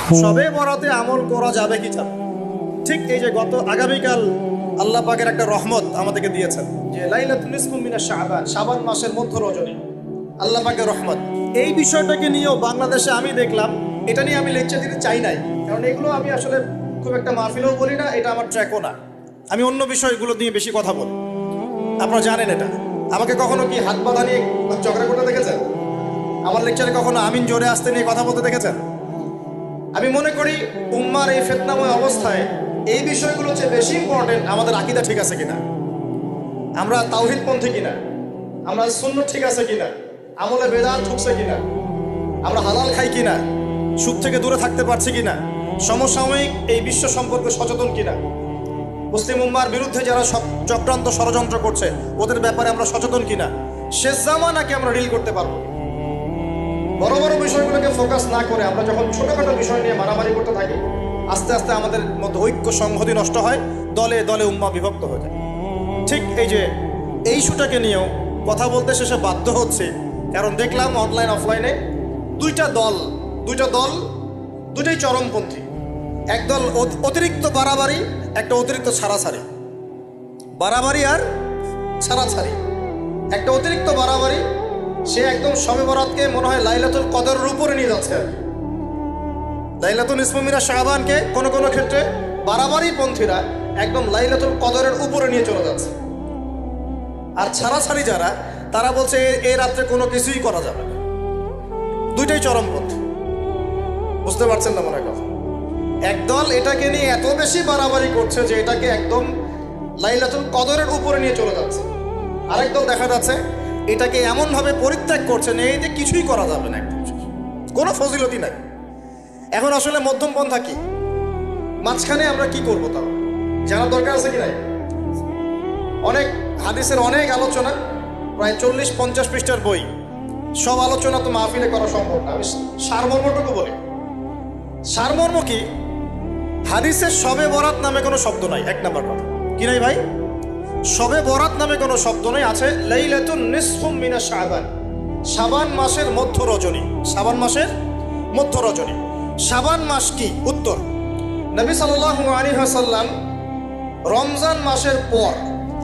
সবে বরাতে আমল করা যাবে কি যাবে? ঠিক এই যে আগামীকাল আল্লাহ পাকের একটা রহমত আমাদেরকে দিয়েছেন যে লাইলাতুন নিসফু মিনাশ শাবান, শাবান মাসের মধ্য রজনী, আল্লাহ পাকের রহমত। এই বিষয়টাকে নিয়েও বাংলাদেশে আমি দেখলাম, এটা নিয়ে আমি লেকচার দিতে চাই নাই, কারণ এগুলো আমি আসলে খুব একটা মাহফিলেও বলি না, এটা আমার ট্র্যাকও না। আমি অন্য বিষয়গুলো নিয়ে বেশি কথা বলি, আপনারা জানেন এটা। আমাকে কখনো কি হাত বাঁধা নিয়ে ঝগড়া করতে দেখেছেন? আমার লেকচারে কখনো আমিন জোরে আসতে নিয়ে কথা বলতে দেখেছেন? আমি মনে করি উম্মার এই ফিতনাময় অবস্থায় এই বিষয়গুলো চেয়ে বেশি ইম্পর্টেন্ট আমাদের আকীদা ঠিক আছে কিনা, আমরা তাওহীদপন্থী কিনা, আমরা সুন্নাত ঠিক আছে কিনা, আমলে বেদাত ঢুকছে কিনা, আমরা হালাল খাই কিনা, সুদ থেকে দূরে থাকতে পারছি কিনা, সমসাময়িক এই বিশ্ব সম্পর্কে সচেতন কিনা, মুসলিম উম্মার বিরুদ্ধে যারা চক্রান্ত ষড়যন্ত্র করছে ওদের ব্যাপারে আমরা সচেতন কিনা, শেষ জামানাকে আমরা ডিল করতে পারবো। বড় বড় বিষয়গুলোকে ফোকাস না করে আমরা যখন ছোটখাটো বিষয় নিয়ে মারামারি করতে থাকি, আস্তে আস্তে আমাদের মধ্যে ঐক্য সংহতি নষ্ট হয়, দলে দলে উম্মা বিভক্ত হয়ে যায়। ঠিক এই যে এই ইস্যুটাকে নিয়েও কথা বলতে শেষে বাধ্য হচ্ছে, কারণ দেখলাম অনলাইন অফলাইনে দুইটা দল দুটাই চরমপন্থী। একদল অতিরিক্ত বাড়াবাড়ি, একটা অতিরিক্ত ছাড়াছাড়ি, বাড়াবাড়ি আর ছাড়াছাড়ি। একটা অতিরিক্ত বাড়াবাড়ি, সে একদম শবে বরাতকে মনে হয় লাইলাতুল কদরের উপরে নিয়ে যাচ্ছে আর কি। লাইলাতুল নিসফু মিনাশ শাবানকে কোনো কোনো ক্ষেত্রে বাড়াবাড়ি পন্থীরা একদম লাইলাতুল কদরের উপরে নিয়ে চলে যাচ্ছে। আর ছাড়াছাড়ি যারা, তারা বলছে এই রাত্রে কোনো কিছুই করা যাবে না। দুইটাই চরমপন্থী, বুঝতে পারছেন না মনে কথা। একদল এটাকে নিয়ে এত বেশি বাড়াবাড়ি করছে যে এটাকে একদম লাইলাতুল কদরের উপরে নিয়ে চলে যাচ্ছে। আরেক দল দেখা যাচ্ছে এটাকে এমনভাবে পরিত্যাগ করছে না, এই যে কিছুই করা যাবে না, একদম কোনো ফজিলতি নাই। এখন আসলে মধ্যম পন্থা কি, মাঝখানে আমরা কি করবো তাও জানার দরকার আছে কি নাই? অনেক হাদিসের অনেক আলোচনা, প্রায় 40-50 পৃষ্ঠার বই, সব আলোচনা তো মাহফিলে করা সম্ভব না। আমি সারমর্মটুকু বলি। সারমর্ম কি? হাদিসের শবে বরাত নামে কোনো শব্দ নাই, এক নাম্বার কথা। কি নাই ভাই? শবে বরাত নামে কোনো শব্দ নেই, আছে লাইলাতুন নিসফু মিনাশ শাবান, শাবান মাসের মধ্য রজনী। শাবান মাসের মধ্য রজনী। শাবান মাস কি? উত্তর, নবী সাল্লাল্লাহু আলাইহি ওয়াসাল্লাম রমজান মাসের পর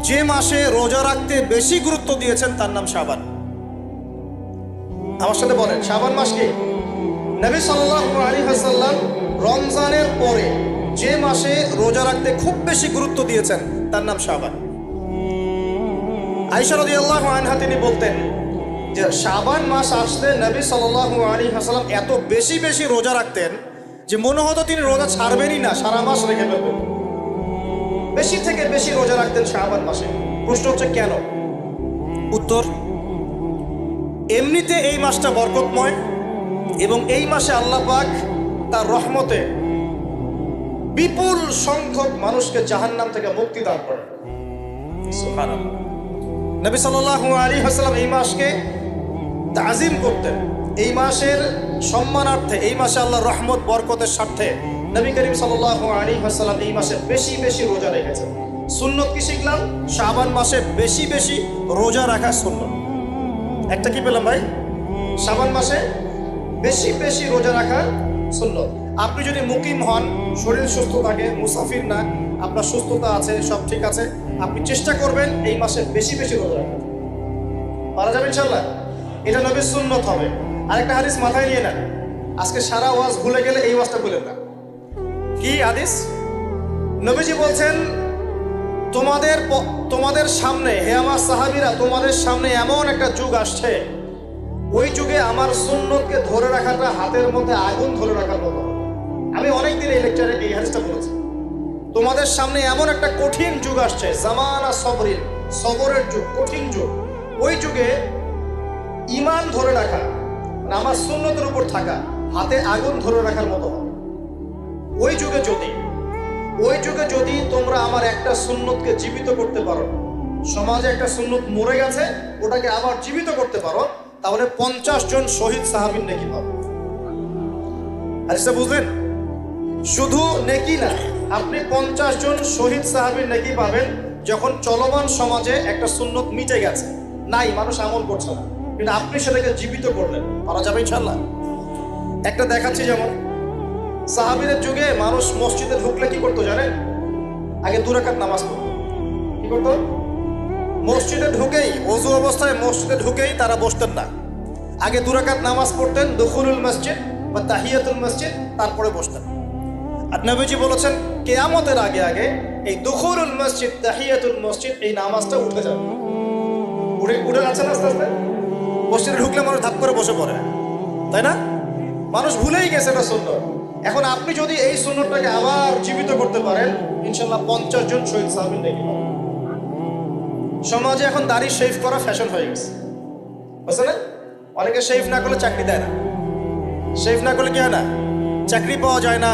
যে মাসে রোজা রাখতে বেশি গুরুত্ব দিয়েছেন তার নাম শাবান। আমার সাথে বলেন, শাবান মাস কি? নবী সাল্লাল্লাহু আলাইহি ওয়াসাল্লাম রমজানের পরে যে মাসে রোজা রাখতে খুব বেশি গুরুত্ব দিয়েছেন তার নাম শাবান। আয়েশা রাদিয়াল্লাহু আনহা তিনি বলতেন যে শাবান মাস আসলে নবী সাল্লাল্লাহু আলাইহি ওয়াসাল্লাম এত বেশি বেশি রোজা রাখতেন যে মনে হতো তিনি রোজা ছাড়বেনই না, সারা মাস রেখে ফেলবেন। বেশি থেকে বেশি রোজা রাখতেন শাবান মাসে। প্রশ্ন হচ্ছে কেন? উত্তর, এমনিতে এই মাসটা বরকতময় এবং এই মাসে আল্লাহ পাক তার রহমতে বিপুল সংখ্যক মানুষকে জাহান্নাম থেকে মুক্তি দান করেন। সুবহানাল্লাহ। নবী সাল্লাল্লাহু আলাইহি ওয়াসাল্লাম এই মাসকে তাজিম করতেন। এই মাসের সম্মানার্থে, এই মাসে আল্লাহর রহমত বরকতের স্বার্থে নবী করিম সাল্লাল্লাহু আলাইহি ওয়াসাল্লাম এই মাসে বেশি বেশি রোজা রেখেছেন। সুন্নত কি শিখলাম? শাবান মাসে বেশি বেশি রোজা রাখা সুন্নত। একটা কি পেলাম ভাই? শাবান মাসে বেশি বেশি রোজা রাখা সুন্নত। আপনি যদি মুকিম হন, শরীর সুস্থ থাকে, মুসাফির না, আপনার সুস্থতা আছে, সব ঠিক আছে, আপনি চেষ্টা করবেন এই মাসে বেশি বেশি রোজা রাখা। পারা যাবে ইনশাআল্লাহ। এটা নবীর সুন্নত হবে। আরেকটা হাদিস মাথায় নিয়ে নেন, আজকে সারা ওয়াজ ভুলে গেলে এই ওয়াজটা ভুলেন না। কি হাদিস? নবীজি বলছেন, তোমাদের সামনে, হে আমার সাহাবীরা, তোমাদের সামনে এমন একটা যুগ আসছে, ওই যুগে আমার সুন্নতকে ধরে রাখাটা হাতের মধ্যে আগুন ধরে রাখার মতো। আমি অনেকদিন এই লেকচারে এই হাদিসটা বলেছি। তোমাদের সামনে এমন একটা কঠিন যুগ আসছে, জামানা সবরিন, সবরের যুগ, কঠিন যুগ। ওই যুগে ঈমান ধরে রাখা, আমার সুন্নতের উপর থাকা, হাতে আগুন ধরে রাখার মতো হবে। ওই যুগে যদি তোমরা আমার একটা সুন্নতকে জীবিত করতে পারো, সমাজে একটা সুন্নত মরে গেছে, ওটাকে আবার জীবিত করতে পারো, তাহলে 50 জন শহীদ সাহাবীর নেকি পাবে। আচ্ছা বুঝলেন? শুধু নেকি না, আপনি 50 জন শহীদ সাহাবীর নেকি পাবেন যখন চলমান সমাজে একটা সুন্নত মিটে গেছে, নাই, মানুষ আমল করছে না, কিন্তু আপনি সেটাকে জীবিত করলেন। পারা যাবে ইনশাআল্লাহ। একটা দেখাচ্ছি, যেমন সাহাবীদের যুগে মানুষ মসজিদে ঢুকলে কি করতো জানেন? আগে 2 রাকাত নামাজ পড়তো। কি করতো? মসজিদে ঢুকেই, ওযু অবস্থায় মসজিদে ঢুকেই তারা বসতেন না। আগে 2 রাকাত নামাজ পড়তেন, দুখুলুল মসজিদ বা তাহিয়াতুল মসজিদ, তারপরে বসতেন। আর নবীজি বলেছেন কিয়ামতের আগে আগে এই দুখুলুল মসজিদ, তাহিয়াতুল মসজিদ, এই নামাজটা উঠে যাবে। উঠে যাচ্ছে না আস্তে আস্তে। মসজিদে ঢুকলে মানুষ ধাপ করে বসে পড়ে, তাই না? মানুষ ভুলেই গেছে এটা সুন্নত। এখন আপনি যদি এই সুন্নতটাকে আবার জীবিত করতে পারেন, ইনশাল্লাহ 50 জন শহীদ সাহাবী নেকি পাবেন। সমাজে এখন দাড়ি শেভ করা ফ্যাশন হয়ে গেছে, বুঝছে না? অনেকে শেভ না করলে চাকরি দেয় না। শেভ না করলে কি হয় না? চাকরি পাওয়া যায় না।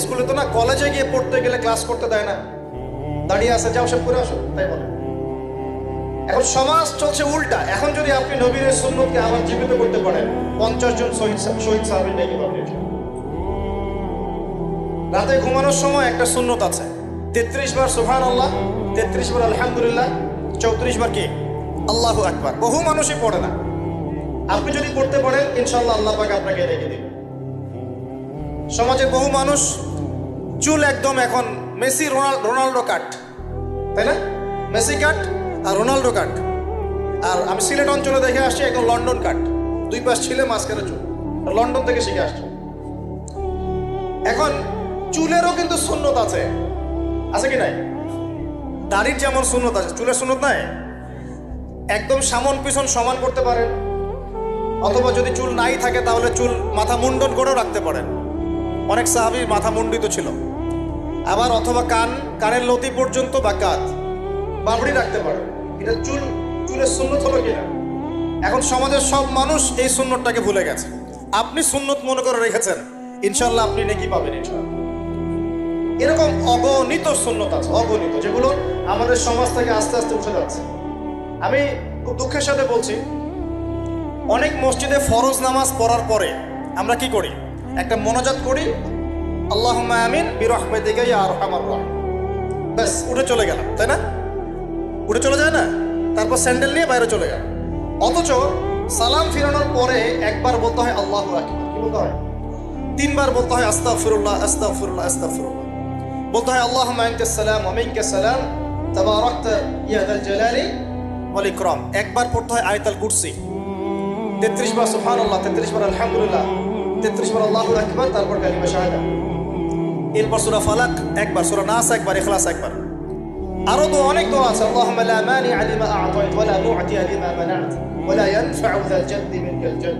স্কুলে তো না, কলেজে গিয়ে পড়তে গেলে ক্লাস করতে দেয় না। দাঁড়িয়ে আসে, যাও সব করে আসো, তাই বলে। এখন সমাজ চলছে উল্টা। এখন যদি আপনি নবীর সুন্নতকে আবার জীবিত করতে পারেন, 50 জন শহীদ সাহাবী নেকি পাবেন। রাতে ঘুমানোর সময় একটা সুন্নত আছে, 33 বার সুবহানাল্লাহ, 33 বার আলহামদুলিল্লাহ, 34 বার কি আল্লাহু আকবার। বহু মানুষই পড়ে না। আপনি যদি পড়তে পারেন, ইনশাআল্লাহ আল্লাহ পাক আপনাকে রেখে দিবেন। সমাজের বহু মানুষ চুল একদম এখন মেসি রোনাল্ডো কাট, তাই না? মেসি কাট আর রোনাল্ডো কাট। আর আমি সিলেট অঞ্চলে দেখে আসছি একদম লন্ডন কাট, 2 পাশ ছিলে মাঝখানে চুল। লন্ডন থেকে শিখে আসছি। এখন চুলেরও কিন্তু সুন্নত আছে, আছে কি নাই? দাড়ির যেমন সুন্নত আছে, চুলের সুন্নত নাই। একদম সামন পিছন সমান করতে পারেন, অথবা যদি চুল নাই থাকে তাহলে চুল মাথা মুন্ডন করেও রাখতে পারেন। অনেক সাহাবীর মাথা মুন্ডিত ছিল। আবার অথবা কানের লতি পর্যন্ত বা কাঁধ বাবড়ি রাখতে পারেন। এটা চুলের সুন্নত হলো কিনা? এখন সমাজের সব মানুষ এই সুন্নতটাকে ভুলে গেছে। আপনি সুন্নত মনে করে রেখেছেন, ইনশাল্লাহ আপনি নেকি পাবেন ইনশাল্লাহ। এরকম অগণিত সুন্নত আছে, অগণিত, যেগুলো আমাদের সমাজ থেকে আস্তে আস্তে উঠে যাচ্ছে। আমি খুব দুঃখের সাথে বলছি, অনেক মসজিদে ফরজ নামাজ পড়ার পরে আমরা কি করি? একটা মোনাজাত করি, আল্লাহুম্মা আমিন বিরহমাতিকা ইয়া আরহামার রাহিম, ব্যাস উঠে চলে গেলাম, তাই না? উঠে চলে যায় না? তারপর স্যান্ডেল নিয়ে বাইরে চলে গেল। অথচ সালাম ফিরানোর পরে একবার বলতে হয় আল্লাহু আকবার। কি বলতে হয়? 3 বার বলতে হয় আস্তাগফিরুল্লাহ আস্তাগফিরুল্লাহ আস্তাগফিরুল্লাহ। বলতে হয় আল্লাহুম্মা আনতাস সালাম ওয়া মিনকাস সালাম তাবারাকতা ইয়া যাল জালালি ওয়াল ইকরাম। একবার পড়তে হয় আয়াতুল কুরসি, 33 বার সুবহানাল্লাহ, 33 বার আলহামদুলিল্লাহ, 33 বার আল্লাহু আকবার, তারপর কালিমা শাহাদা। এরপর সূরা ফালাক একবার, সূরা নাস একবার, ইখলাস একবার। আরো তো অনেক দোয়া আছে, আল্লাহুম্মা লা মানিআ লিমা আ'তাইত ওয়া লা মু'তিয়া লিমা মানা'ত ওয়া লা ইয়ানফা'ু যাল জাদ্দি মিনকাল জাদ।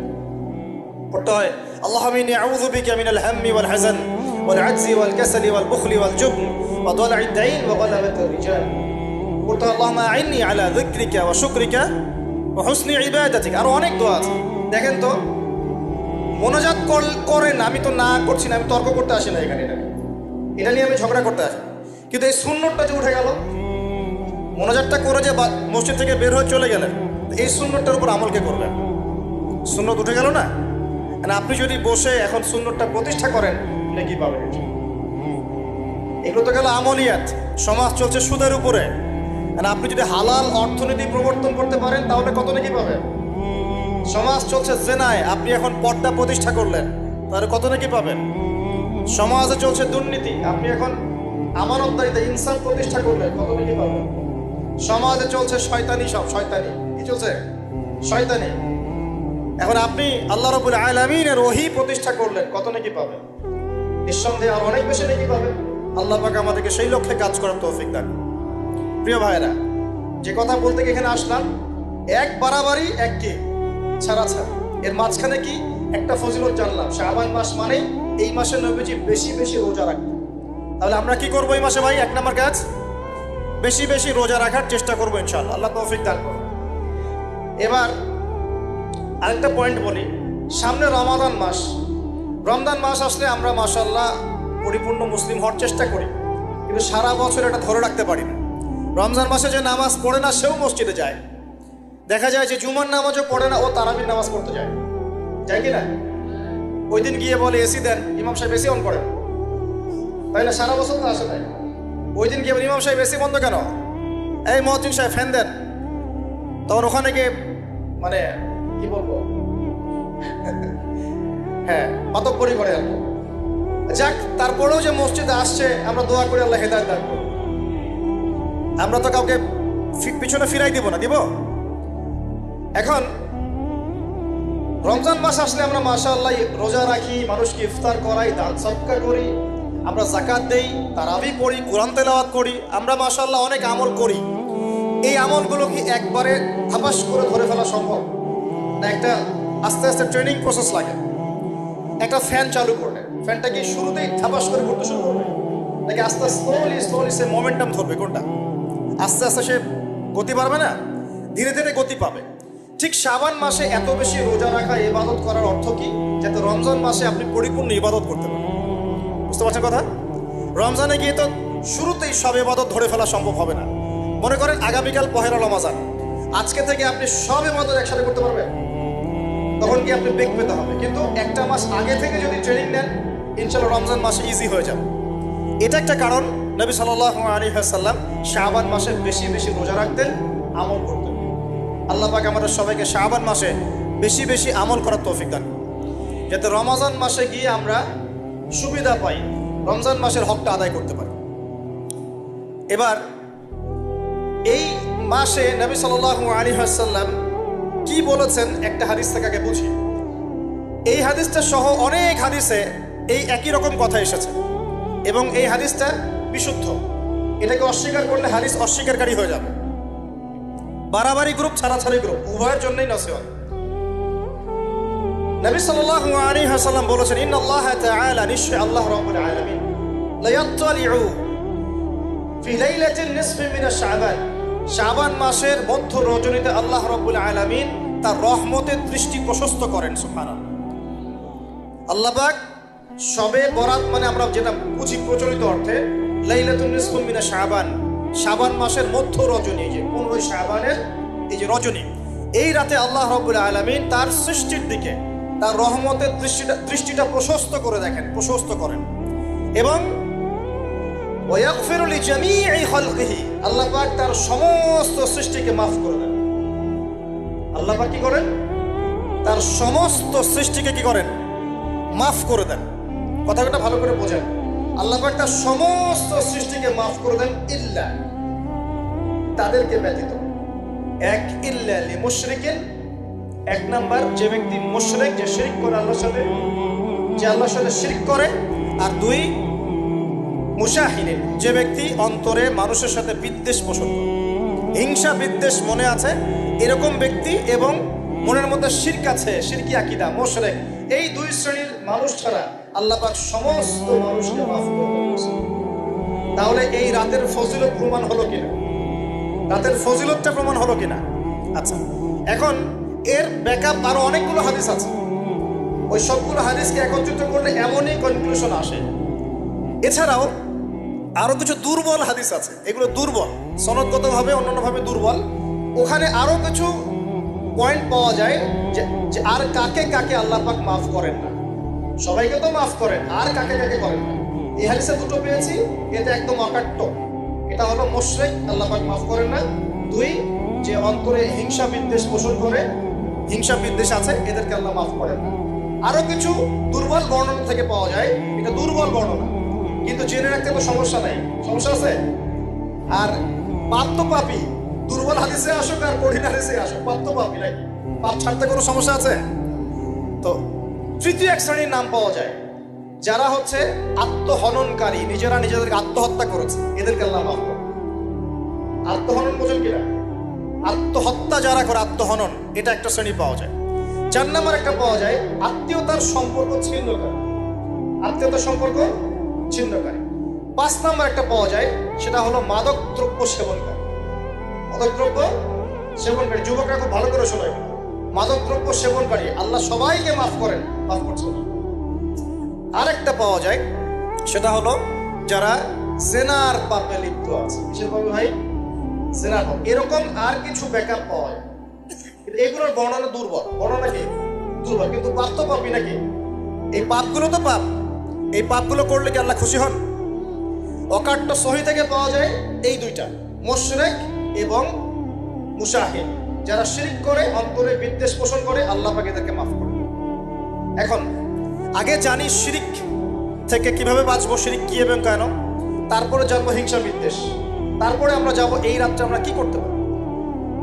পড়তে হয় আল্লাহুম্মা ইন্নী আউযু বিকা মিনাল হাম্মি ওয়াল হাযান ওয়াল আজজি ওয়াল কাসালি ওয়াল বুখলি ওয়াল জুবন ওয়া দালা'id দাইন ওয়া গালাবাতির রিজাল। পড়তে হয় আল্লাহুম্মা আ'ইন্নী আলা যিকরিকা ওয়া শুকরিকা ওয়া হুসনি ইবাদাতিক। আরো অনেক দোয়া আছে। দেখেন তো, মোনাজাত করেন, আমি তো না করছি না, আমি তর্ক করতে আসি না এখানে, এটা নিয়ে আমি ঝগড়া করতে আসি। কিন্তু এই সুন্নতটা যে উঠে গেল, মোনাজাতটা করে যে মসজিদ থেকে বের হয়ে চলে গেলেন, এই সুন্নতটার উপর আমল কে করবেন? সুন্নত উঠে গেল না? আপনি যদি বসে এখন সুন্নতটা প্রতিষ্ঠা করেন, কি পাবেন? এগুলো তো গেল আমলিয়াত। সমাজ চলছে সুদের উপরে। আপনি যদি হালাল অর্থনীতি প্রবর্তন করতে পারেন, তাহলে কত নাকি পাবেন? সমাজ চলছে জেনায়, আপনি এখন পর্দা প্রতিষ্ঠা করলেন, তাহলে কত নাকি পাবেন? সমাজে চলছে দুর্নীতি, আপনি এখন আমানতদারিতা ইনসাফ প্রতিষ্ঠা করলেন, কত নাকি পাবেন? সমাজে চলছে শয়তানি, সব শয়তানি। কি চলছে? শয়তানি। এখন আপনি আল্লাহ রাব্বুল আলামিনের ওহী প্রতিষ্ঠা করলেন, কত নাকি পাবেন? নিঃসন্দেহে আর অনেক বেশি নাকি পাবেন। আল্লাহ পাক আমাদেরকে সেই লক্ষ্যে কাজ করার তৌফিক দান। প্রিয় ভাইরা, যে কথা বলতে এখানে আসলাম, এক বাড়াবাড়ি এক কি ছাড়া ছাড়া, এর মাঝখানে কি একটা ফজিলত জানলাম। শাবান মাস মানে এই মাসে নবীজি বেশি বেশি রোজা রাখতেন। তাহলে আমরা কি করবো এই মাসে ভাই? 1 নম্বর কাজ, বেশি বেশি রোজা রাখার চেষ্টা করবো ইনশাআল্লাহ। আল্লাহ তৌফিক দান করুন। এবার আরেকটা পয়েন্ট বলি, সামনে রমাদান মাস। রমজান মাস আসলে আমরা মাশাআল্লাহ পরিপূর্ণ মুসলিম হওয়ার চেষ্টা করি, কিন্তু সারা বছর এটা ধরে রাখতে পারি না। রমজান মাসে যে নামাজ পড়ে না, সেও মসজিদে যায়। দেখা যায় যে জুমার নামাজও পড়ে না, ও তারাবির নামাজ পড়তে যায়, যায় কি না? ওই দিন গিয়ে বলে এসি দেন, ইমাম সাহেব এসি অন করেন, তাই না? সারা বছর তো আসে নাই। ওই দিন গিয়ে ইমাম সাহেব এসি বন্ধ কেন? এই মুয়াজ্জিন সাহেব ফ্যান দেন। তখন ওখানে গিয়ে মানে কি বলবো, হ্যাঁ মাতব্বরি করে আর কি। যাক, তারপরেও যে মসজিদে আসছে আমরা দোয়া করি আল্লাহ হেদায়েত দান করুন। আমরা তো কাউকে পিছনে ফিরাই দিব না, দিব? এখন রমজান মাস আসলে আমরা মাশাআল্লাহ রোজা রাখি, মানুষকে ইফতার করাই, দান সদকা করি, আমরা যাকাত দেই, তারাবি পড়ি, কোরআন তেলাওয়াত করি, আমরা মাশাআল্লাহ অনেক আমল করি। এই আমলগুলো কি একবারে ধাপাস করে ধরে ফেলা সম্ভব না? একটা আস্তে আস্তে ট্রেনিং প্রসেস লাগে। একটা ফ্যান চালু করলে ফ্যানটা কি শুরুতেই ধাপাস করে ঘুরতে শুরু করবে, নাকি আস্তে স্লোলি সে মোমেন্টাম ধরবে? কোনটা? আস্তে আস্তে সে গতি পাবে না, ধীরে ধীরে গতি পাবে। ঠিক শাবান মাসে এত বেশি রোজা রাখা, ইবাদত করার অর্থ কি? যাতে রমজান মাসে আপনি পরিপূর্ণ ইবাদত করতে পারেন। বুঝতে পারছেন কথা? রমজানে গিয়ে তো শুরুতেই সব ইবাদত ধরে ফেলা সম্ভব হবে না। মনে করেন আগামীকাল পহেলা রমাজান, আজকে থেকে আপনি সব ইবাদত একসাথে করতে পারবেন? তখন কি আপনি বেগ পেতে হবে। কিন্তু একটা মাস আগে থেকে যদি ট্রেনিং নেন, ইনশাআল্লাহ রমজান মাসে ইজি হয়ে যাবে। এটা একটা কারণ নবী সাল্লাল্লাহু আলাইহি ওয়াসাল্লাম শাবান মাসে বেশি বেশি রোজা রাখতেন, আমল করতেন। আল্লাহ পাক আমাদের সবাইকে শাবান মাসে বেশি বেশি আমল করার তৌফিক দান করুন, যাতে রমজান মাসে গিয়ে আমরা সুবিধা পাই, রমজান মাসের হকটা আদায় করতে পারি। এবার এই মাসে নবী সাল্লাল্লাহু আলাইহি ওয়াসাল্লাম কি বলেছেন একটা হাদিস থেকে আগে বুঝি। এই হাদিসটা সহ অনেক হাদিসে এই একই রকম কথা এসেছে এবং এই হাদিসটা বিশুদ্ধ। এটাকে অস্বীকার করলে হাদিস অস্বীকারী হয়ে যাবে। বাড়াবাড়ি গ্রুপ, ছাড়াছাড়ি গ্রুপ, উভয়ের জন্যই নসিহত। নবী সাল্লাল্লাহু আলাইহি ওয়াসাল্লাম বলেছেন, ইন্নাল্লাহ তাআলা, নিশ্চয় আল্লাহ রাব্বুল আলামিন, লা ইয়াত্তালিউ ফি লাইলাতিন নিসফি মিন শাবান, শাবান মাসের মধ্য রজনীতে আল্লাহ রাব্বুল আলামিন তার রহমতের দৃষ্টি প্রশস্ত করেন। সুবহানাল্লাহ। আল্লাহ পাক শবে বরাত মানে আমরা যেটা বুঝি প্রচলিত অর্থে, লাইলাতুন নিসফু মিন শাবান, শাবান মাসের মধ্য রজনী, যে 15 শাবানের এই যে রজনী, এই রাতে আল্লাহ রাব্বুল আলামিন তার সৃষ্টির দিকে তার রহমতের দৃষ্টিটা প্রশস্ত করে দেখেন, প্রশস্ত করেন। এবং ওয়াগফিরু লিজামিই খালকিহি, আল্লাহ পাক তার সমস্ত সৃষ্টিকে মাফ করে দেন। আল্লাহ পাক কি করেন? তার সমস্ত সৃষ্টিকে কি করেন? মাফ করে দেন। কথাটা ভালো করে বোঝেন। আল্লাহ পাক তার সমস্ত সৃষ্টিকে মাফ করে দেন, ইল্লা, তাদেরকে ব্যতীত। এক, ইল্লা লিমুশরিকিন, এক নাম্বার যে ব্যক্তি মুশরিক, যে শিরক করে আল্লাহর সাথে, যে আল্লাহর সাথে শিরক করে। আর দুই, মুশাহিনিন, যে ব্যক্তি অন্তরে মানুষের সাথে বিদ্বেষ পোষণ করে, হিংসা বিদ্বেষ মনে আছে এরকম ব্যক্তি, এবং মনের মধ্যে শিরক আছে, শিরকি আকীদা, মুশরিক, এই দুই শ্রেণীর মানুষ ছাড়া আল্লাহ পাক সমস্ত মানুষকে মাফ করে দিয়েছেন। তাহলে এই রাতের ফজিলত প্রমাণ হলো কিনা? রাতের ফজিলতটা প্রমাণ হলো কিনা? আচ্ছা, এখন এর ব্যাকআপ আরো অনেকগুলো হাদিস আছে। ওই সবগুলো হাদিসকে একত্রিত করলে এমনই কনক্লুশন আসে। এছাড়াও আরো কিছু দুর্বল হাদিস আছে, এগুলো দুর্বল, সনদগতভাবে অন্যান্যভাবে দুর্বল। ওখানে আরো কিছু পয়েন্ট পাওয়া যায় যে আর কাকে কাকে আল্লাহ পাক মাফ করেন না। সবাইকে তো মাফ করেন, আর কাকে কাকে করেন না। এই হাদিসে দুটো পেয়েছি, এটা একদম অকাট্য। এটা হলো মুশরিক, আল্লাহ পাক মাফ করেন না। দুই, যে অন্তরে হিংসা বিদ্বেষ পোষণ করে, হিংসা বিদ্বেষ আছে, এদেরকে আল্লাহ মাফ করেন না। আরো কিছু দুর্বল বর্ণনা থেকে পাওয়া যায়, এটা দুর্বল বর্ণনা, কিন্তু জেনে রাখতে তো সমস্যা নাই। সমস্যা আছে? আর পাপ তো পাপি, দুর্বল হাদিসে আসুক আর কঠিন হাদিসে আসুক, পাপ তো পাপি নাকি? পাপ ছাড়তে কোনো সমস্যা আছে? তো তৃতীয় এক শ্রেণীর নাম পাওয়া যায়, যারা হচ্ছে আত্মহননকারী, নিজেরা নিজেদেরকে আত্মহত্যা করেছে, এদেরকে আল্লাহ মাফ করে। আত্মহনন বোঝেন কিনা? আত্মহত্যা যারা করে, আত্মহনন, এটা একটা শ্রেণী পাওয়া যায়। 4 নম্বর একটা পাওয়া যায় আত্মীয়তার সম্পর্ক ছিন্নকারী, আত্মীয়তার সম্পর্ক ছিন্নকারী। 5 নম্বর একটা পাওয়া যায়, সেটা হলো মাদক দ্রব্য সেবনকারী। মাদক দ্রব্য সেবনকারী, যুবকরা খুব ভালো করে শোনায়, মাদক দ্রব্য সেবনকারী আল্লাহ সবাইকে মাফ করেন, মাফ করছেন। আরেকটা পাওয়া যায়, সেটা হলো যারা জেনার পাপে লিপ্ত আছে। কিসের পাপে ভাই? জেনার পাপ। এরকম আর কিছু ব্যাকআপ পাওয়া যায়, এগুলোর বর্ণনা দুর্বল। বর্ণনা কি? দুর্বল, কিন্তু পাপ তো পাপই নাকি? এই পাপগুলো তো পাপ, এই পাপগুলো করলে কি আল্লাহ খুশি হন? অকাট্য সহি থেকে পাওয়া যায় এই দুইটা, মুশরিক এবং মুশাহিদ, যারা শিরক করে, অন্তরে বিদ্বেষ পোষণ করে, আল্লাহ পাক এদেরকে মাফ করে। এখন আগে জানি শিরিক থেকে কিভাবে বাঁচবো, শিরিক কি এবং কেন, তারপরে জানবো হিংসা বিদ্বেষ, তারপরে আমরা যাব এই রাত্রে আমরা কি করতে পারি।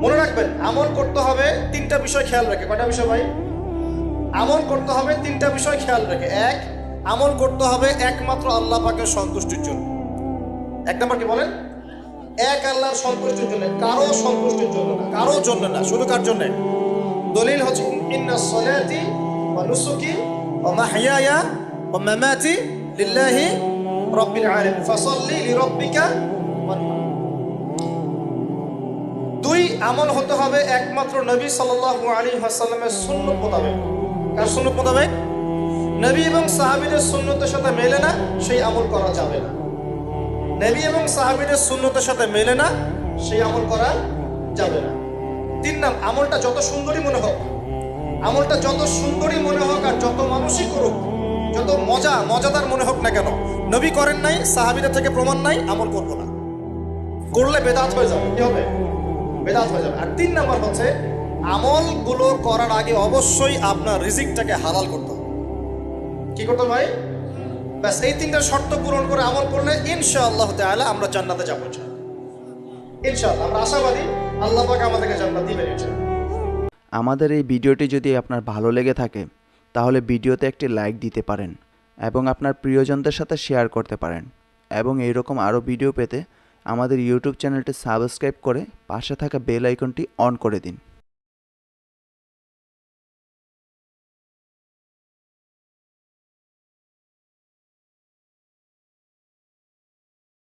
মনে রাখবেন, আমল করতে হবে তিনটা বিষয় খেয়াল রেখে। কয়টা বিষয় ভাই? আমল করতে হবে তিনটা বিষয় খেয়াল রেখে। এক, আমল করতে হবে একমাত্র আল্লাহ পাকের সন্তুষ্টির জন্য। এক নম্বর কি বলেন? এক আল্লাহর সন্তুষ্টির জন্য, কারো সন্তুষ্টির জন্য না, কারো জন্য না। শুধু কার জন্য? দলিল হচ্ছে ইন্নাস সালাতি ওয়া নুসুকি ওয়া মাহইয়ায়া ওয়া মামাতি লিল্লাহি রাব্বিল আলামিন ফাসাল্লি লিরাব্বিকা ওয়ানহার। দুই, আমল হতে হবে একমাত্র নবী সাল্লাল্লাহু আলাইহি ওয়াসাল্লামের সুন্নাত মোতাবেক। কার সুন্নাত মোতাবেক? নবী এবং সাহাবীদের সুন্নতের সাথে মেলে না সেই আমল করা যাবে না। নবী এবং সাহাবীদের সুন্নতের সাথে মেলে না সেই আমল করা যাবে না। তিন নাম, আমলটা যত সুন্দরী মনে হোক, আমলটা যত সুন্দরী মনে হোক আর যত মানুষই করুক, যত মজাদার মনে হোক না কেন, নবী করেন নাই, সাহাবীদের থেকে প্রমাণ নাই, আমল করবো না। করলে বেদাত হয়ে যাবে। কি হবে? বেদাত হয়ে যাবে। আর তিন নাম্বার হচ্ছে, আমলগুলো করার আগে অবশ্যই আপনার রিজিকটাকে হালাল করতে হবে। কি করতে হবে ভাই? ব্যাস এই তিনটা শর্ত পূরণ করে আমল করলে ইনশাআল্লাহ তাআলা আমরা জান্নাতে যাবো। ইনশাআল্লাহ আমরা আশাবাদী আল্লাহ পাক আমাদেরকে জান্নাত দিবেন ইনশাআল্লাহ। আমাদের এই ভিডিওটি যদি আপনার ভালো লেগে থাকে তাহলে ভিডিওতে একটি লাইক দিতে পারেন এবং আপনার প্রিয়জনদের সাথে শেয়ার করতে পারেন, এবং এইরকম আরও ভিডিও পেতে আমাদের ইউটিউব চ্যানেলটি সাবস্ক্রাইব করে পাশে থাকা বেল আইকনটি অন করে দিন।